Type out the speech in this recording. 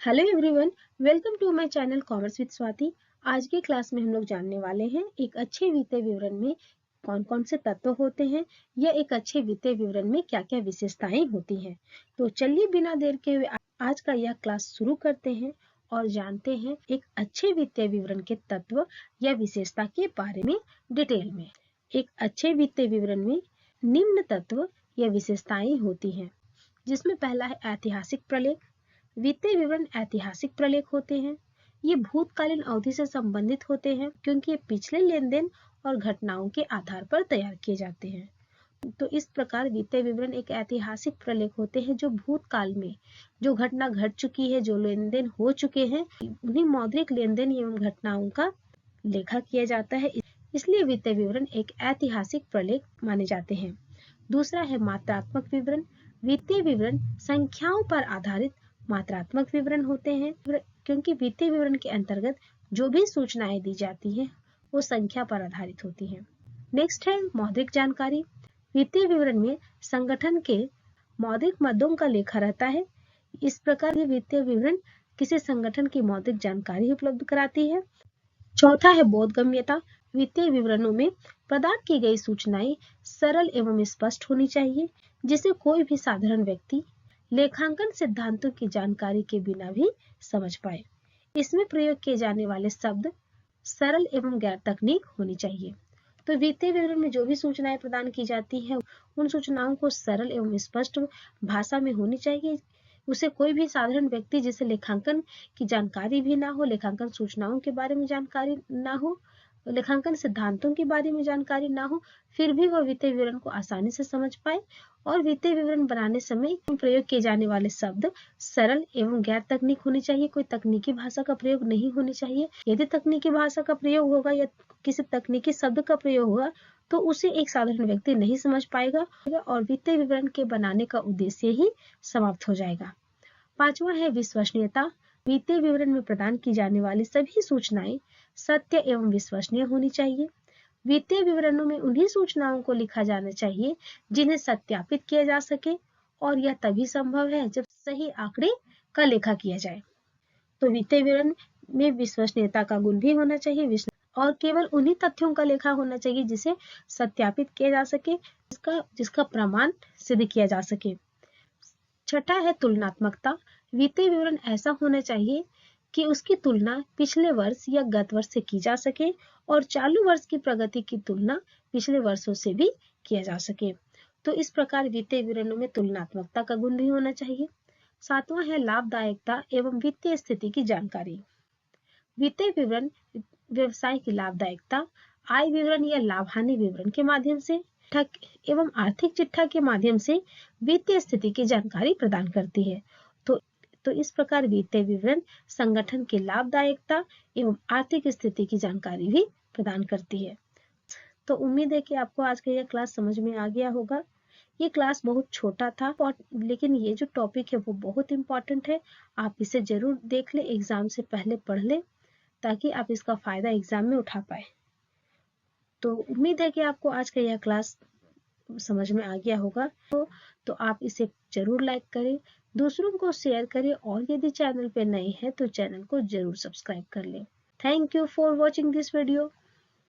Hello everyone, welcome to my channel commerce with Swati. आज की class में हम लोग जानने वाले हैं एक अच्छे वित्तीय विवरण में कौन कौन से तत्व होते हैं या एक अच्छे वित्तीय विवरण में क्या क्या विशेषताएं होती हैं। तो चलिए बिना देर के हुए आज का यह क्लास शुरू करते हैं और जानते हैं एक अच्छे वित्तीय विवरण के तत्व या विशेषता के बारे में डिटेल में। एक अच्छे वित्तीय विवरण में निम्न तत्व या विशेषताएं होती हैं, जिसमें पहला है ऐतिहासिक प्रलेख। वित्तीय विवरण ऐतिहासिक प्रलेख होते हैं। ये भूतकालीन अवधि से संबंधित होते हैं क्योंकि ये पिछले लेन देन और घटनाओं के आधार पर तैयार किए जाते हैं। तो इस प्रकार वित्तीय विवरण एक ऐतिहासिक प्रलेख होते हैं जो भूतकाल में जो घटना घट चुकी है, जो लेन देन हो चुके हैं, उन्हीं मौद्रिक लेन देन एवं घटनाओं का लेखा किया जाता है। इसलिए वित्तीय विवरण एक ऐतिहासिक प्रलेख माने जाते हैं। दूसरा है मात्रात्मक विवरण। वित्तीय विवरण संख्याओं पर आधारित मात्रात्मक विवरण होते हैं क्योंकि वित्तीय विवरण के अंतर्गत जो भी सूचनाएं दी जाती हैं वो संख्या पर आधारित होती हैं। नेक्स्ट है मौद्रिक जानकारी। वित्तीय विवरण में संगठन के मौद्रिक मदों का लेखा रहता है। इस प्रकार ये वित्तीय विवरण किसी संगठन की मौद्रिक जानकारी उपलब्ध कराती है। चौथा है बोधगम्यता। वित्तीय विवरणों में प्रदान की गई सूचनाएं सरल एवं स्पष्ट होनी चाहिए, जिसे कोई भी साधारण व्यक्ति लेखांकन सिद्धांतों की जानकारी के बिना भी समझ पाए। इसमें प्रयोग किए जाने वाले शब्द सरल एवं गैर तकनीक होनी चाहिए। तो वित्तीय विवरण में जो भी सूचनाएं प्रदान की जाती हैं उन सूचनाओं को सरल एवं स्पष्ट भाषा में होनी चाहिए। उसे कोई भी साधारण व्यक्ति जिसे लेखांकन की जानकारी भी ना हो, लेखांकन सूचनाओं के बारे में जानकारी ना हो, लेखांकन सिद्धांतों के बारे में जानकारी ना हो, फिर भी वह वित्तीय विवरण को आसानी से समझ पाए। और वित्तीय विवरण बनाने समय प्रयोग किए जाने वाले शब्द सरल एवं गैर तकनीक होनी चाहिए। कोई तकनीकी भाषा का प्रयोग नहीं होनी चाहिए। यदि तकनीकी भाषा का प्रयोग होगा या किसी तकनीकी शब्द का प्रयोग होगा तो उसे एक साधारण व्यक्ति नहीं समझ पाएगा और वित्तीय विवरण के बनाने का उद्देश्य ही समाप्त हो जाएगा। पांचवा है विश्वसनीयता। वित्तीय विवरण में प्रदान की जाने वाली सभी सूचनाएं सत्य एवं विश्वसनीय होनी चाहिए। वित्तीय विवरणों में उन्हीं सूचनाओं को लिखा जाना चाहिए जिन्हें सत्यापित किया जा सके, और यह तभी संभव है जब सही आंकड़े का लेखा किया जाए। तो वित्तीय विवरण में विश्वसनीयता का गुण भी होना चाहिए और केवल उन्हीं तथ्यों का लेखा होना चाहिए जिसे सत्यापित किया जा सके, जिसका प्रमाण सिद्ध किया जा सके। छठा है तुलनात्मकता। वित्तीय विवरण ऐसा होना चाहिए कि उसकी तुलना पिछले वर्ष या गत वर्ष से की जा सके और चालू वर्ष की प्रगति की तुलना पिछले वर्षों से भी किया जा सके। तो इस प्रकार वित्तीय विवरणों में तुलनात्मकता का गुण भी होना चाहिए। सातवां है लाभदायकता एवं वित्तीय स्थिति की जानकारी। वित्तीय विवरण व्यवसाय की लाभदायकता, आय विवरण या लाभ हानि विवरण के माध्यम से एवं आर्थिक चिट्ठा के माध्यम से वित्तीय स्थिति की जानकारी प्रदान करती है। तो इस प्रकार वित्तीय विवरण संगठन की लाभदायकता एवं आर्थिक स्थिति की जानकारी भी प्रदान करती है। तो उम्मीद है कि आपको आज का यह क्लास समझ में आ गया होगा। ये क्लास बहुत छोटा था लेकिन ये जो टॉपिक है वो बहुत इम्पोर्टेंट है। आप इसे जरूर देख ले, एग्जाम से पहले पढ़ ले ताकि आप इसका फायदा एग्जाम में उठा पाए। तो उम्मीद है कि आपको आज का यह क्लास समझ में आ गया होगा। तो आप इसे जरूर लाइक करें, दूसरों को शेयर करें और यदि चैनल पे नए हैं तो चैनल को जरूर सब्सक्राइब कर लें। Thank you for watching this video.